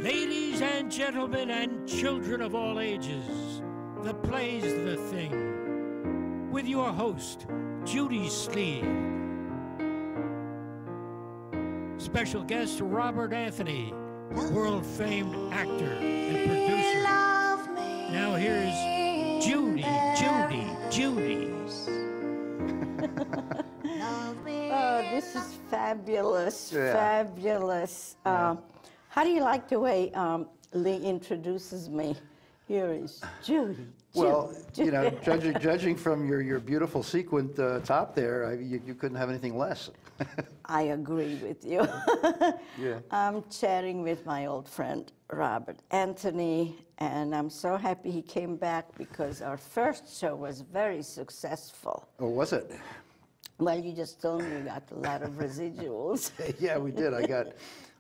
Ladies and gentlemen and children of all ages, the play's The Thing, with your host, Judy Sleed. Special guest, Robert Anthony, world-famed actor and producer. Now here's Judy. Oh, this is fabulous, fabulous. How do you like the way Lee introduces me? Here is Judy. Well, you know, judging from your beautiful sequined top there, you couldn't have anything less. I agree with you. Yeah. I'm chatting with my old friend, Robert Anthony, and I'm so happy he came back because our first show was very successful. Oh, was it? Well, you just told me you got a lot of residuals. Yeah, we did.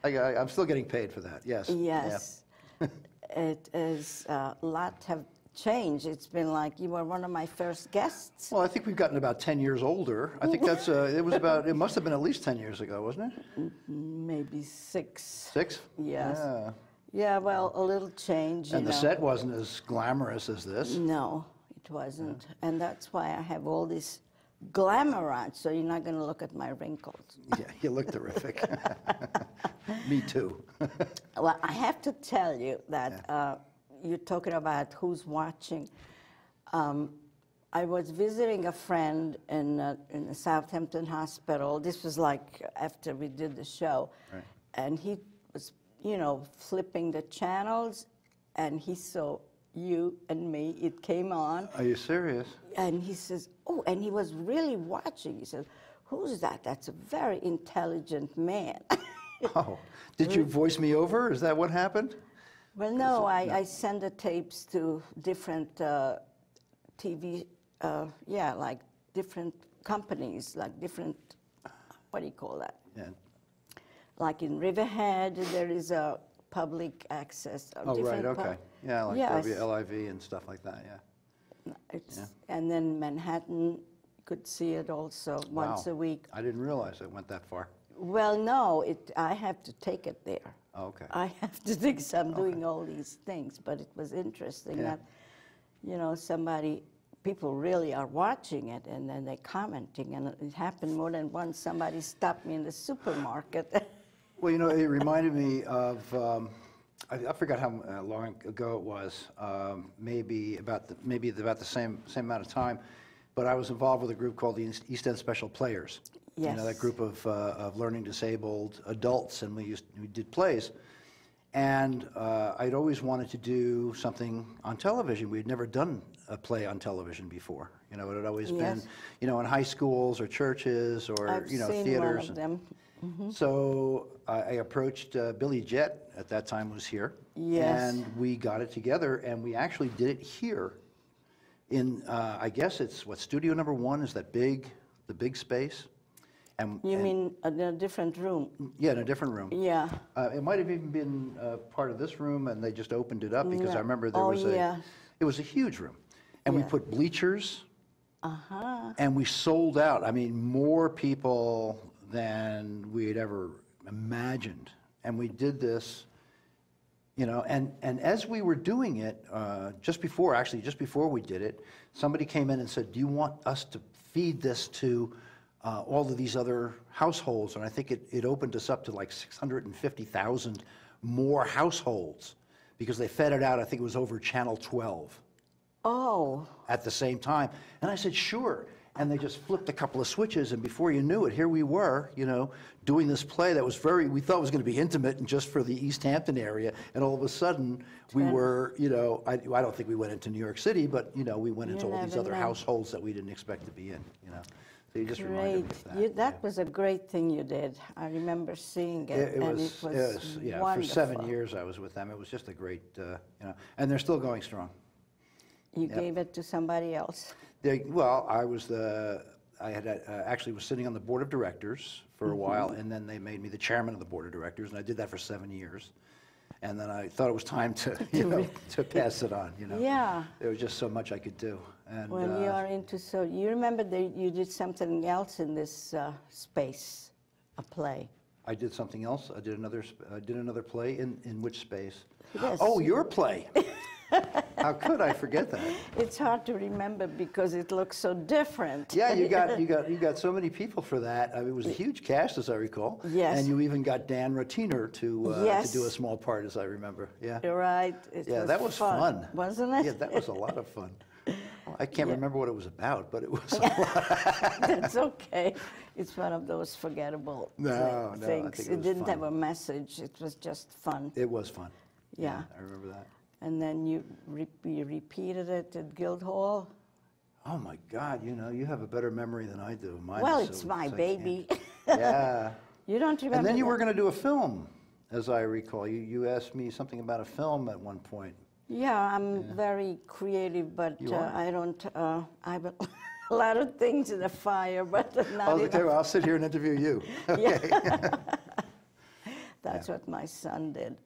I'm still getting paid for that, yes. Yes. Yeah. It is, a lot have changed. It's been like you were one of my first guests. Well, I think we've gotten about 10 years older. I think that's, it must have been at least 10 years ago, wasn't it? Maybe 6. 6? Yes. Yeah. Yeah, well, a little change, And the set wasn't as glamorous as this. No, it wasn't. Yeah. And that's why I have all this glamour on, so you're not going to look at my wrinkles. Yeah, you look terrific. Me too. Well, I have to tell you that you're talking about who's watching. I was visiting a friend in the Southampton hospital. This was like after we did the show. Right. And he was, you know, flipping the channels, and he saw you and me. It came on. Are you serious? And he says, oh, and he was really watching. He says, who's that? That's a very intelligent man. Oh, did you voice me over? Is that what happened? Well, no, I send the tapes to different TV, like different companies, like different, what do you call that? Yeah. Like in Riverhead, there is a public access. Oh, right, okay. Yeah, like yes. LIV and stuff like that, yeah. And then Manhattan, you could see it also once a week. I didn't realize it went that far. Well, no, I have to take it there. Oh, okay. I have to think, so I'm doing all these things, but it was interesting that, you know, people really are watching it, and then they're commenting, and it happened more than once. Somebody stopped me in the supermarket. Well, you know, it reminded me of, I forgot how long ago it was, maybe about the same amount of time, but I was involved with a group called the East End Special Players. Yes. You know, that group of learning disabled adults, and we did plays. And I'd always wanted to do something on television. We had never done a play on television before. You know, it had always been, you know, in high schools or churches or, you know, theaters. One of them. Mm-hmm. So I approached Billy Jett, at that time was here. Yes. And we got it together, and we actually did it here in, I guess it's, studio number 1 is the big space. You mean in a different room? Yeah, in a different room. Yeah. It might have even been part of this room, and they just opened it up because I remember it was a huge room. And we put bleachers, and we sold out. I mean, more people than we had ever imagined. And we did this, you know, and as we were doing it, just before we did it, somebody came in and said, do you want us to feed this to all of these other households? And I think it opened us up to like 650,000 more households because they fed it out, I think it was over Channel 12. Oh. At the same time. And I said, sure. And they just flipped a couple of switches, and before you knew it, here we were, you know, doing this play that was we thought was going to be intimate and just for the East Hampton area, and all of a sudden we were, you know, I don't think we went into New York City, but, you know, we went into all these other households that we didn't expect to be in, you know. So you just reminded me of that. That was a great thing you did. I remember seeing it, and it was wonderful. For 7 years I was with them. It was just a great, you know, and they're still going strong. You gave it to somebody else? Well, I actually was sitting on the board of directors for a while, and then they made me the chairman of the board of directors, and I did that for 7 years. And then I thought it was time to, you know, to pass it on, you know. Yeah. There was just so much I could do. And, well, you are into, so you remember that you did something else in this space, a play. I did something else. I did another play in which space? Yes. Oh, your play. How could I forget that? It's hard to remember because it looks so different. Yeah, you got so many people for that. I mean, it was a huge cast, as I recall. Yes. And you even got Dan Rotiner to do a small part, as I remember. Yeah. You're right. That was fun, wasn't it? Yeah, that was a lot of fun. I can't remember what it was about, but it was a lot. That's okay. It's one of those forgettable things. I think it didn't fun. have a message. It was just fun. It was fun. Yeah. I remember that. And then you repeated it at Guildhall. Oh my God! You have a better memory than I do. Mine Well, is it's so my baby. Yeah. You don't remember? And then you that? were going to do a film, as I recall. You asked me something about a film at one point. Yeah, I'm very creative, but You are? I don't. I have a lot of things in the fire, but not Okay, enough. well, I'll sit here and interview you. Okay. That's what my son did.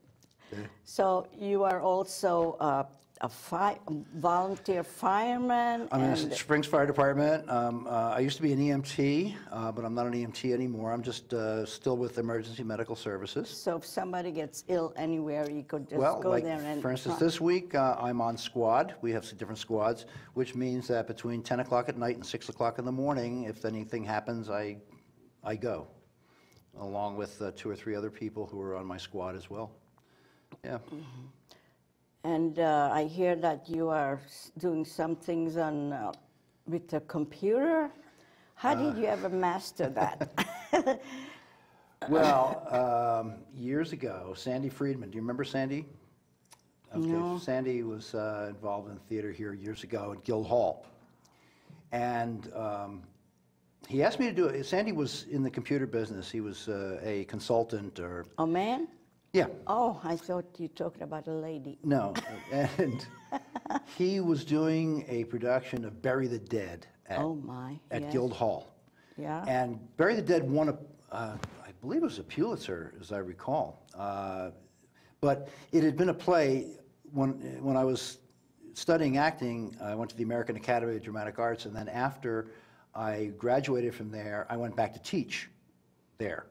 Yeah. So you are also a volunteer fireman. I'm in and the Springs Fire Department. I used to be an EMT, but I'm not an EMT anymore. I'm just still with Emergency Medical Services. so if somebody gets ill anywhere, you could just Well, go like, there and... for instance, this week I'm on squad. We have some different squads, which means that between 10 o'clock at night and 6 o'clock in the morning, if anything happens, I go, along with 2 or 3 other people who are on my squad as well. Yeah. And I hear that you are doing some things on with the computer. How did you ever master that? Well, years ago, Sandy Friedman, do you remember Sandy? Okay, No. Sandy was involved in theater here years ago at Guildhall. And he asked me to do it. Sandy was in the computer business. He was a consultant or... A man? Yeah. Oh, I thought you were talking about a lady. No. And he was doing a production of Bury the Dead at Yes. Guildhall. Yeah. And Bury the Dead won I believe it was a Pulitzer, as I recall. But it had been a play when I was studying acting. I went to the American Academy of Dramatic Arts, and then after I graduated from there, I went back to teach there.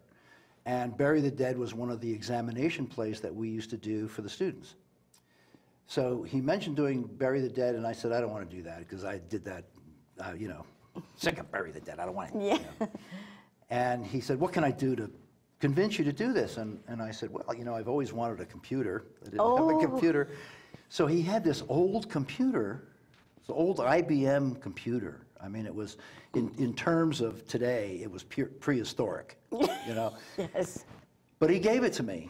And Bury the Dead was one of the examination plays that we used to do for the students. So he mentioned doing Bury the Dead, and I said, I don't want to do that, because I did that, sick of Bury the Dead, I don't want to. Yeah. And he said, what can I do to convince you to do this? And I said, well, I've always wanted a computer. I didn't have a computer. So he had this old computer, this old IBM computer. I mean, it was, in terms of today, it was prehistoric, Yes. But he gave it to me,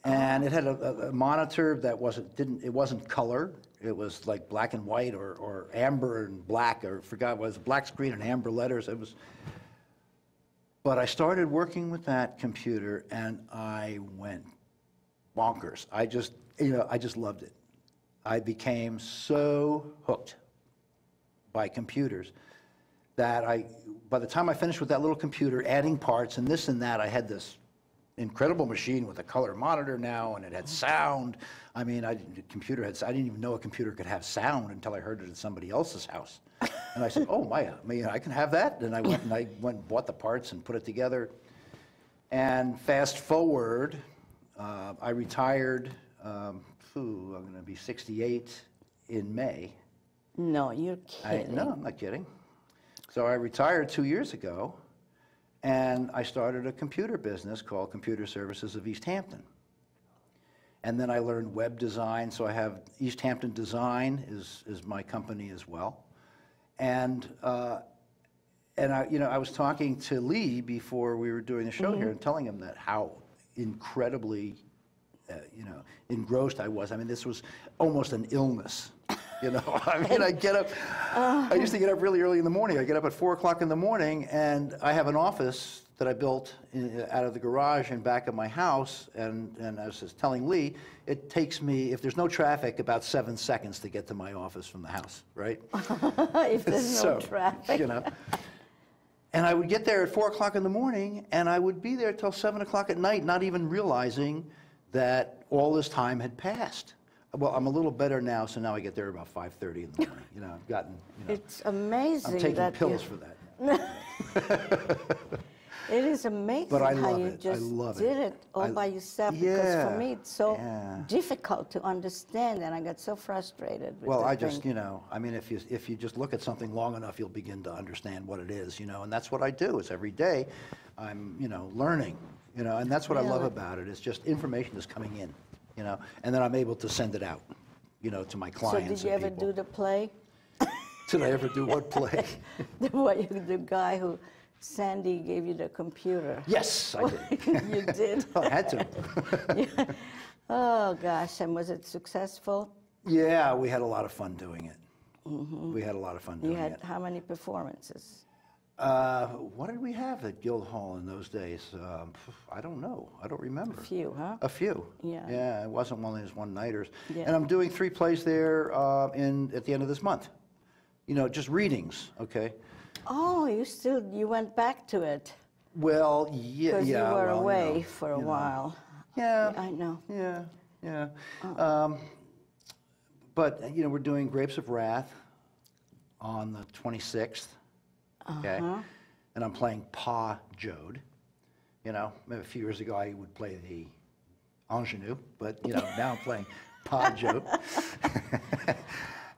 and it had a monitor that wasn't color. It was like black and white or amber and black, or forgot what it was, black screen and amber letters. It was. But I started working with that computer, and I went bonkers. I just loved it. I became so hooked by computers that by the time I finished with that little computer, adding parts and this and that, I had this incredible machine with a color monitor now, and it had sound. I mean, I didn't even know a computer could have sound until I heard it at somebody else's house. And I said, oh my, I can have that? And I went and bought the parts and put it together. And fast forward, I retired, I'm going to be 68 in May. No, you're kidding. No, I'm not kidding. So I retired 2 years ago, and I started a computer business called Computer Services of East Hampton. And then I learned web design, so I have East Hampton Design is my company as well. And I was talking to Lee before we were doing the show here and telling him that how incredibly engrossed I was. I mean, this was almost an illness. I mean, I get up, I used to get up really early in the morning. I get up at 4 o'clock in the morning, and I have an office that I built out of the garage in back of my house, and I was just telling Lee, it takes me, if there's no traffic, about 7 seconds to get to my office from the house, right? If there's no traffic. And I would get there at 4 o'clock in the morning, and I would be there till 7 o'clock at night, not even realizing that all this time had passed. Well, I'm a little better now, so now I get there about 5:30 in the morning. I've gotten, It's amazing. I'm taking that pills for that. It is amazing But I how love you it. just I love did it. it all by yourself. Because for me, it's so yeah. difficult to understand, and I got so frustrated with Well, the I thing. just, you know, I mean, if you just look at something long enough, you'll begin to understand what it is, you know, and that's what I do. Is every day I'm, you know, learning, you know, and that's what I love about it. It's just information is coming in, you know, and then I'm able to send it out, you know, to my clients. So did you ever do the play? Did I ever do what play? The guy who, Sandy gave you the computer. Yes, I did. You did? I had to. Yeah. Oh, gosh, and was it successful? Yeah, we had a lot of fun doing it. We had a lot of fun doing You had it. how many performances? What did we have at Guildhall in those days? I don't know. I don't remember. A few, huh? A few. Yeah. Yeah, it wasn't one of those one-nighters. Yeah. And I'm doing 3 plays there at the end of this month. You know, just readings, okay? Oh, you went back to it. Well, yeah. Because you were well, away you know, for a you know. while. Yeah. I know. Yeah, yeah. Oh. But, you know, we're doing Grapes of Wrath on the 26th, okay? And I'm playing Pa Jode. You know, maybe a few years ago I would play the ingenue, but, you know, now I'm playing Pa Jode.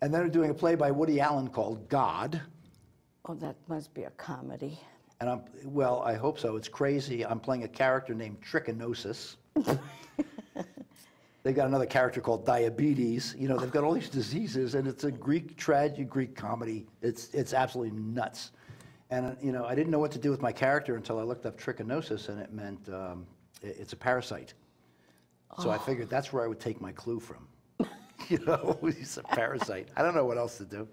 And then we're doing a play by Woody Allen called God. Oh, that must be a comedy. And well, I hope so. It's crazy. I'm playing a character named Trichinosis. They've got another character called Diabetes. You know, they've got all these diseases, and it's a Greek tragedy, Greek comedy. It's absolutely nuts. And, you know, I didn't know what to do with my character until I looked up trichinosis, and it meant it's a parasite. So I figured that's where I would take my clue from. You know, he's a parasite. I don't know what else to do.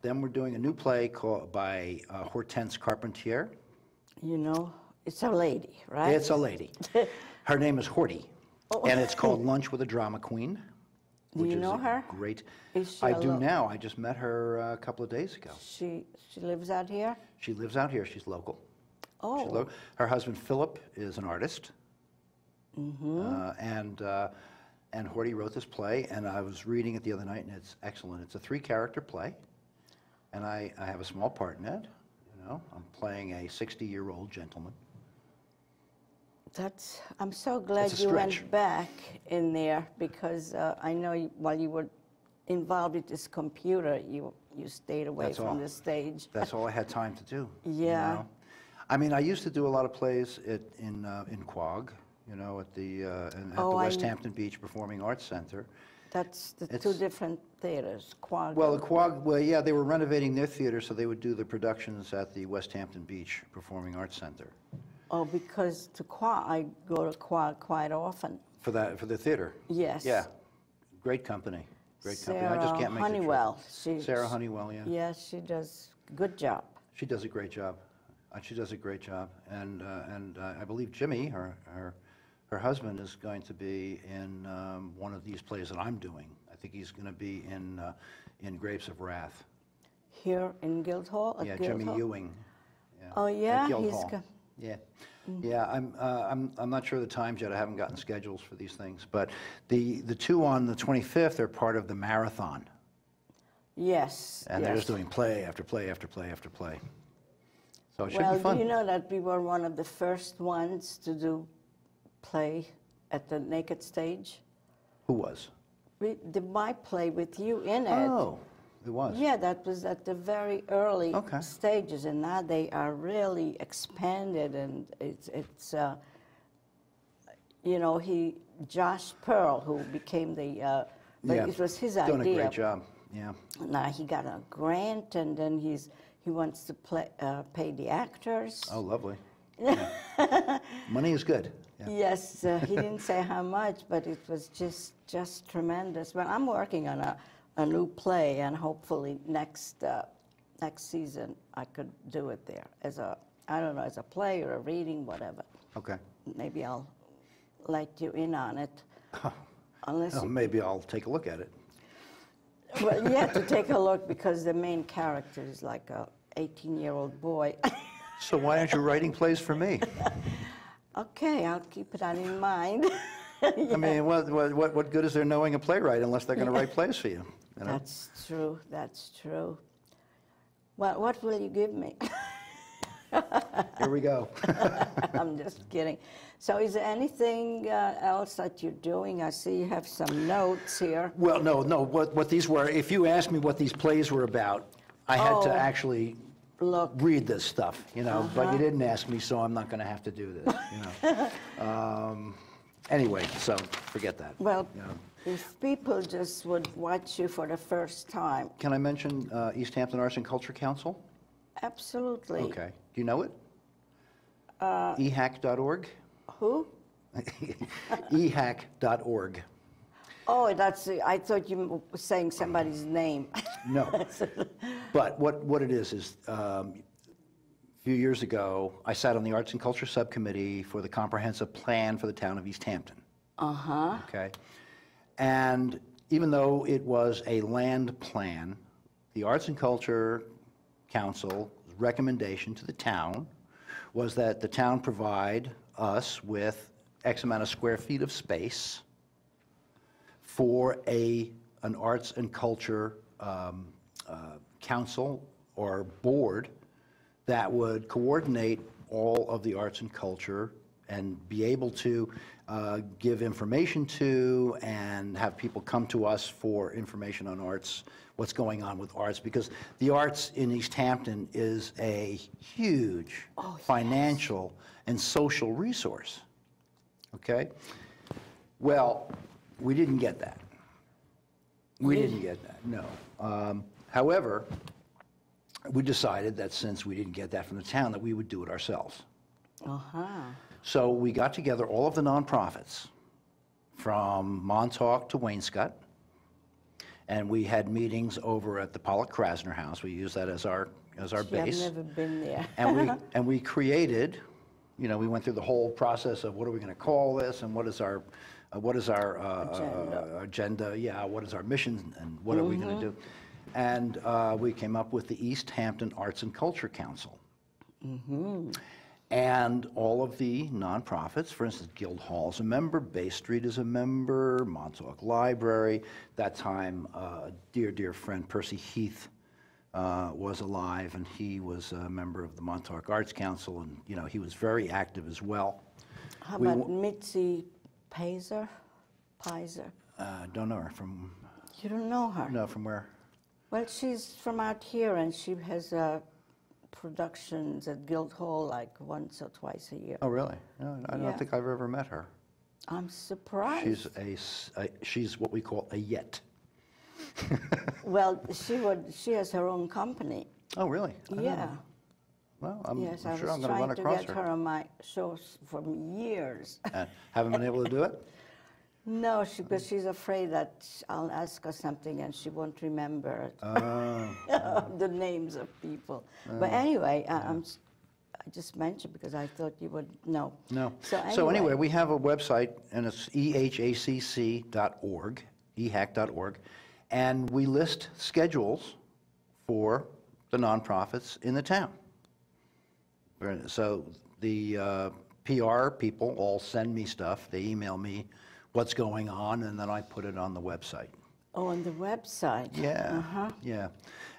Then we're doing a new play by Hortense Carpentier. You know, it's a lady, right? It's a lady. Her name is Horty, and it's called Lunch with a Drama Queen. Do you know her? Great. Is she I do now. I just met her a couple of days ago. She lives out here? She lives out here. She's local. Oh. Her husband, Philip, is an artist. And Horty wrote this play, and I was reading it the other night, and it's excellent. It's a 3-character play, and I have a small part in it. You know, I'm playing a 60-year-old gentleman. I'm so glad you went back in there, because I know while you were involved with this computer, you stayed away from the stage. That's all I had time to do. Yeah. You know? I mean, I used to do a lot of plays in Quag, you know, at the West Hampton Beach Performing Arts Center. That's the 2 different theaters, Quag. Well, the Quag, well, yeah, they were renovating their theater, so they would do the productions at the West Hampton Beach Performing Arts Center. Oh, because I go to Quag quite often. For the theater? Yes. Yeah. Great company. Great company. I just can't make Honeywell. the trip. Sarah Honeywell, yeah. Yes, she does a good job. She does a great job. She does a great job. And I believe Jimmy, her husband, is going to be in one of these plays that I'm doing. I think he's going to be in Grapes of Wrath. Here in Guildhall? Yeah, Jimmy Ewing. Yeah. Oh, yeah? Yeah. Yeah, I'm not sure of the times yet. I haven't gotten schedules for these things. But the 2 on the 25th are part of the marathon. Yes. And they're just doing play after play after play after play. So it should be fun. Well, do you know that we were one of the first ones to do play at the Naked Stage? Who was? We did my play with you in it. Oh, it was? Yeah, that was at the very early stages, and now they are really expanded, and it's you know, Josh Pearl, who became the, it was his idea. Doing a great job, yeah. Now he got a grant, and then he wants to pay the actors. Oh, lovely. Yeah. Money is good. Yeah. Yes, he didn't say how much, but it was just tremendous. Well, I'm working on a new play, and hopefully next season I could do it there as I don't know, as a play or a reading, whatever. Okay. Maybe I'll let you in on it. Unless maybe I'll take a look at it. Well, you have to take a look, because the main character is like a 18-year-old boy. So why aren't you writing plays for me? Okay, I'll keep that in mind. I mean, what good is there knowing a playwright unless they're going to write plays for you? You know? That's true. That's true. Well, what will you give me? Here we go. I'm just kidding. So is there anything else that you're doing? I see you have some notes here. Well, no. What these were, if you asked me what these plays were about, I had to actually read this stuff, you know, but you didn't ask me, so I'm not going to have to do this, you know. Anyway, so forget that. Well, you know. if people just would watch you for the first time. Can I mention East Hampton Arts and Culture Council? Absolutely. Okay. Do you know it? EHAC.org? Who? EHAC.org. Oh, that's, I thought you were saying somebody's name. No. But what it is a few years ago, I sat on the Arts and Culture Subcommittee for the comprehensive plan for the town of East Hampton. Uh-huh. Okay. And even though it was a land plan, the Arts and Culture Council's recommendation to the town was that the town provide us with X amount of square feet of space for an arts and culture council or board that would coordinate all of the arts and culture and be able to give information to and have people come to us for information on arts, what's going on with arts, because the arts in East Hampton is a huge financial and social resource, okay? Well, we didn't get that. We didn't get that, no. However, we decided that since we didn't get that from the town, that we would do it ourselves. Uh-huh. So we got together all of the nonprofits from Montauk to Wainscott, and we had meetings over at the Pollock Krasner House. We use that as our base. I've never been there. and we created, you know, we went through the whole process of what are we going to call this, and what is our agenda? Yeah, what is our mission, and what are we going to do? And we came up with the East Hampton Arts and Culture Council. And all of the nonprofits, for instance, Guildhall's a member, Bay Street is a member, Montauk Library. That time, dear friend Percy Heath was alive, and he was a member of the Montauk Arts Council, and you know he was very active as well. How about Mitzi Pizer? Don't know her from. You don't know her? No, from where? Well, she's from out here, and she has productions at Guildhall like once or twice a year. Oh, really? No, I don't think I've ever met her. I'm surprised. She's what we call a yet. Well, she has her own company. Oh, really? Yeah. Well, I'm yes, sure I I'm was going to run trying to across get her on my shows for years. Haven't been able to do it? No, because she's afraid that I'll ask her something and she won't remember the names of people. But anyway, I just mentioned because I thought you would know. No. So anyway, we have a website, and it's ehacc.org, ehac.org, and we list schedules for the nonprofits in the town. So the PR people all send me stuff. They email me what's going on, and then I put it on the website. Oh, on the website. Yeah, yeah.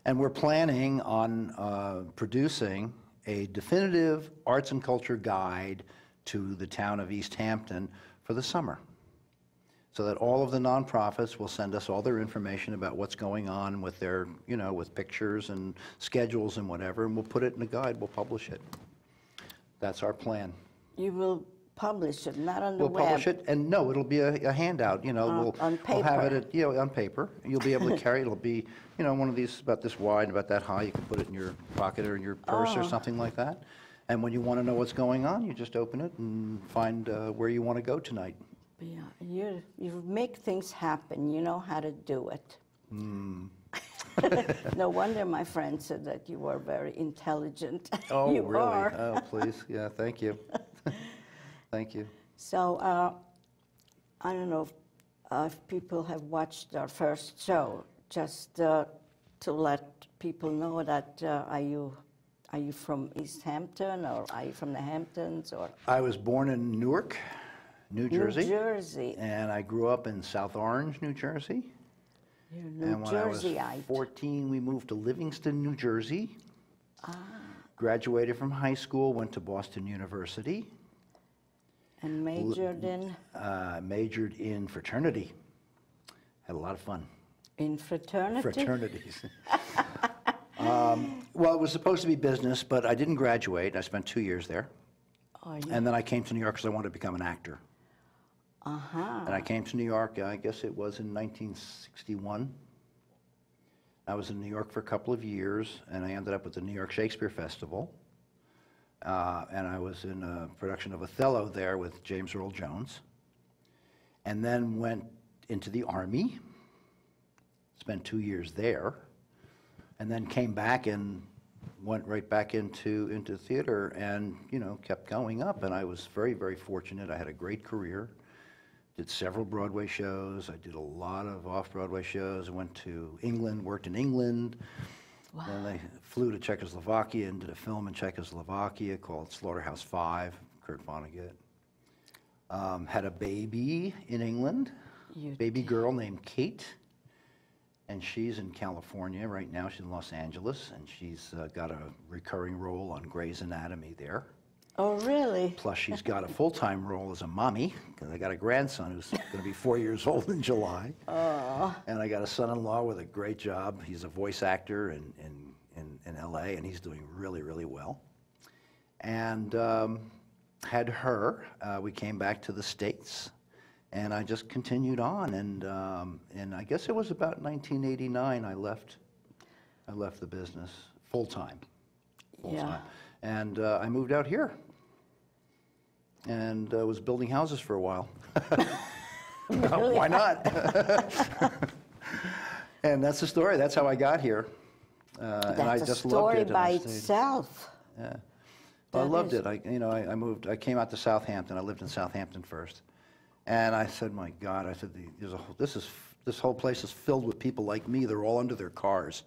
And we're planning on producing a definitive arts and culture guide to the town of East Hampton for the summer, so that all of the nonprofits will send us all their information about what's going on with their, you know, with pictures and schedules and whatever, and we'll put it in a guide, we'll publish it. That's our plan. You will publish it, not on the web. We'll publish it, and no, it'll be a handout, you know. On paper. We'll have it, on paper. You'll be able to carry it. It'll be, you know, one of these about this wide, about that high. You can put it in your pocket or in your purse or something like that. And when you want to know what's going on, you just open it and find where you want to go tonight. Yeah, you make things happen. You know how to do it. No wonder my friend said that you were very intelligent. Oh, you really? Are. Oh, please. Yeah, thank you. Thank you. So, I don't know if people have watched our first show, just to let people know that are you from East Hampton, or are you from the Hamptons, or? I was born in Newark, New Jersey. New Jersey. And I grew up in South Orange, New Jersey. You're New And when I was Jerseyite. 14, we moved to Livingston, New Jersey. Graduated from high school, went to Boston University. And majored in? Majored in fraternity. Had a lot of fun. In fraternity? Fraternities. Well, it was supposed to be business, but I didn't graduate. I spent 2 years there. Oh, And then I came to New York because I wanted to become an actor. Uh-huh. And I came to New York, I guess it was in 1961. I was in New York for a couple of years, and I ended up at the New York Shakespeare Festival. And I was in a production of Othello there with James Earl Jones. And then went into the Army, spent 2 years there, and then came back and went right back into theater and, you know, kept going up. And I was very, very fortunate. I had a great career. Did several Broadway shows. I did a lot of off-Broadway shows. I went to England, worked in England. Wow. Then I flew to Czechoslovakia and did a film in Czechoslovakia called Slaughterhouse-Five, Kurt Vonnegut. Had a baby in England, baby girl named Kate. And she's in California right now. She's in Los Angeles, and she's got a recurring role on Grey's Anatomy there. Oh, really? Plus, she's got a full-time role as a mommy, because I got a grandson who's going to be 4 years old in July. Oh. And I got a son-in-law with a great job. He's a voice actor in L.A., and he's doing really, really well. And had her. We came back to the States, and I just continued on. And I guess it was about 1989 I left the business full-time. Yeah. And I moved out here and was building houses for a while. Really? Why not? And that's the story. That's how I got here. And I just loved it. That's a story by itself. Yeah. Well, I loved it. I moved. I came out to Southampton. I lived in Southampton first. And I said, my God, I said, this whole place is filled with people like me. They're all under their cars,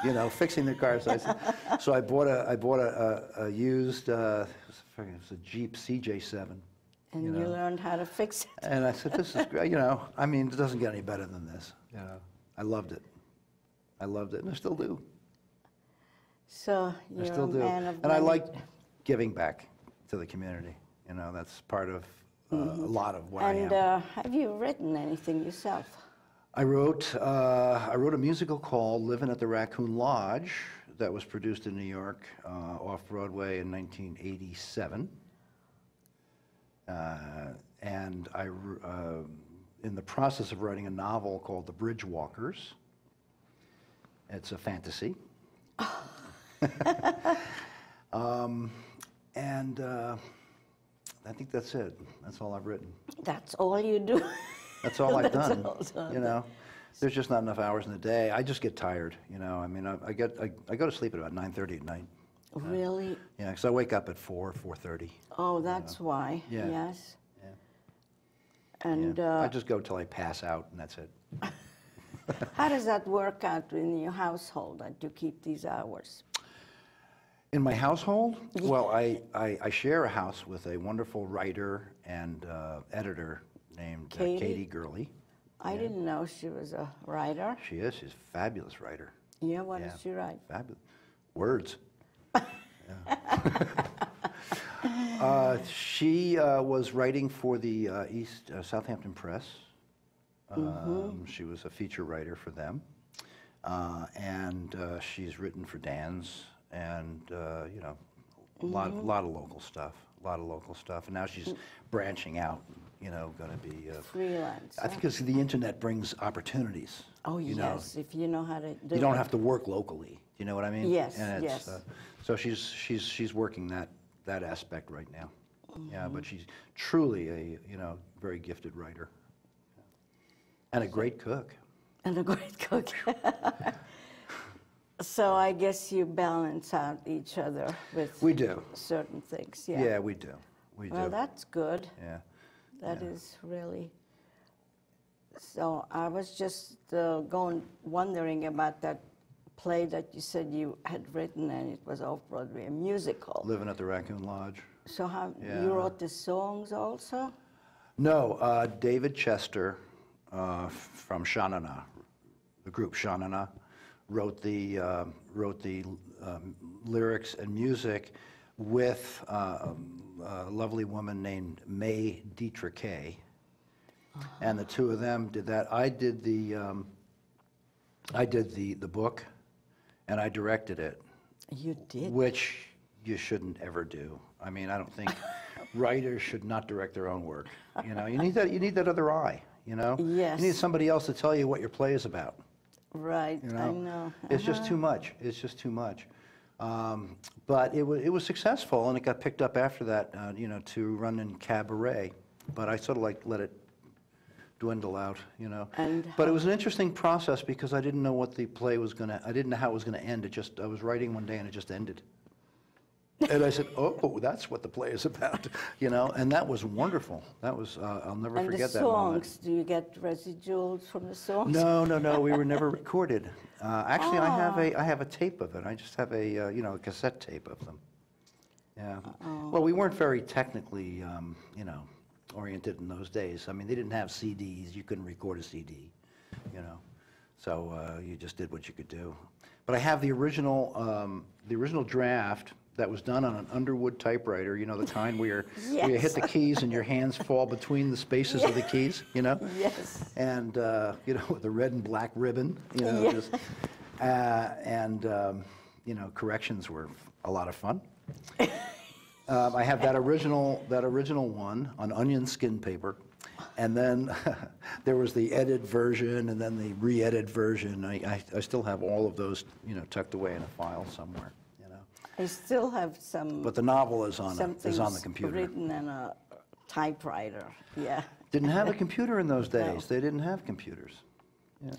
you know, fixing their cars. So I bought a used, it was a Jeep CJ7. And you learned how to fix it. And I said, this is great, you know. I mean, it doesn't get any better than this. You know, I loved it. I loved it, and I still do. So you're a man of And I like giving back to the community. You know, that's part of a lot of what I am. And have you written anything yourself? I wrote a musical called Living at the Raccoon Lodge that was produced in New York off-Broadway in 1987. And I, in the process of writing a novel called The Bridge Walkers. It's a fantasy. And I think that's it. That's all I've written. That's all you do? That's all I've done. All you know, there's just not enough hours in the day. I just get tired. You know, I mean, I go to sleep at about 9:30 at night. Really? Yeah, because I wake up at 4:30. Oh, that's why. Yeah. Yes. Yeah. And I just go till I pass out, and that's it. how does that work out in your household, that you keep these hours? In my household, well, I share a house with a wonderful writer and editor named Katie Gurley. I didn't know she was a writer. She is. She's a fabulous writer. Yeah, what does she write? Fabulous. Words. She was writing for the Southampton Press. She was a feature writer for them. And she's written for Dan's and, you know, a lot of local stuff. A lot of local stuff. And now she's branching out, you know, going to be freelance. I think because the internet brings opportunities. Oh, you yes, know. if you know how to do it. You don't have to work locally. Do you know what I mean? Yes, and it's, yes. So she's working that aspect right now. Yeah, but she's truly a, you know, very gifted writer. And a great cook. And a great cook. So I guess you balance out each other with We do. certain things. Yeah. Yeah, we do. We do. Well, that's good. Yeah. That is really. So I was just wondering about that play that you said you had written, and it was off-Broadway, a musical. Living at the Raccoon Lodge. So you wrote the songs also? No, David Chester from Shanana, the group Shanana, wrote the lyrics and music with a lovely woman named May Dietrich, and the two of them did that. I did the book, and I directed it. You did? Which you shouldn't ever do. I mean, I don't think writers should not direct their own work. You know, you need that other eye. You know, yes. You need somebody else to tell you what your play is about. Right. You know? I know. It's just too much. It's just too much. But it was successful, and it got picked up after that. You know, to run in cabaret. But I sort of like let it dwindle out, you know. But it was an interesting process because I didn't know what the play was gonna. I didn't know how it was gonna end. I was writing one day and it just ended. And I said, "Oh, that's what the play is about," you know. And that was wonderful. That was I'll never forget that moment. And the songs, do you get residuals from the songs? No. We were never recorded. Actually, I have a tape of it. I just have a you know, a cassette tape of them. Yeah. Well, we weren't very technically you know, oriented in those days. I mean, they didn't have CDs. You couldn't record a CD, you know. So you just did what you could do. But I have the original draft that was done on an Underwood typewriter, you know, the kind where yes. you hit the keys and your hands fall between the spaces of the keys, you know? Yes. And, you know, with the red and black ribbon, you know, Yeah. just, you know, corrections were a lot of fun. I have that original one on onion skin paper. And then there was the edited version and then the re-edited version. I still have all of those, you know, tucked away in a file somewhere, you know. I still have some. But the novel is on the computer. Written on a typewriter, yeah. Didn't have a computer in those days. No. They didn't have computers. Yeah.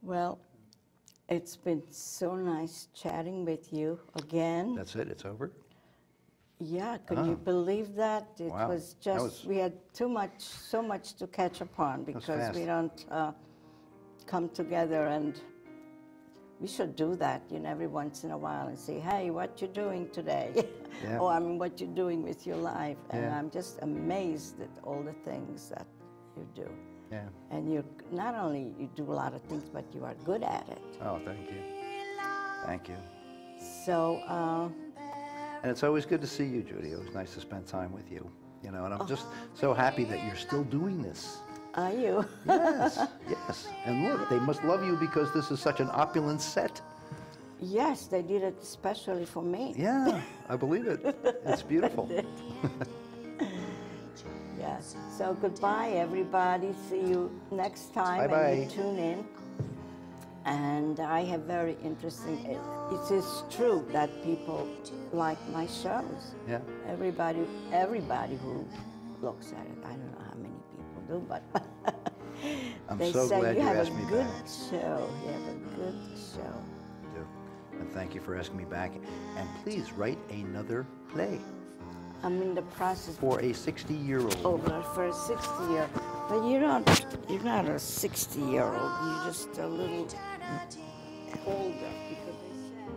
Well, it's been so nice chatting with you again. That's it, it's over? Yeah, could you believe that? It wow. was just, we had so much to catch up on because we don't come together, and we should do that, you know, every once in a while and say, hey, what you doing today? Yeah. Or I mean, what you're doing with your life. And yeah. I'm just amazed at all the things that you do. Yeah. And you not only you do a lot of things, but you are good at it. Oh, thank you. Thank you. So, and it's always good to see you, Judy. It was nice to spend time with you, you know, and I'm just so happy that you're still doing this. Are you? Yes, yes. And look, they must love you because this is such an opulent set. Yes, they did it especially for me. Yeah, I believe it. It's beautiful. Yes. So goodbye, everybody. See you next time Bye-bye. when you tune in. And I have very interesting, it is true that people like my shows. Yeah. Everybody who looks at it, I don't know how many people do, but I'm they so say glad you you have asked a me good back. show. You have a good show. I do. And thank you for asking me back. And please write another play. I'm in the process. For a 60-year-old. Oh, but for a 60-year, but you're not a 60-year-old. You're just a little older because they said.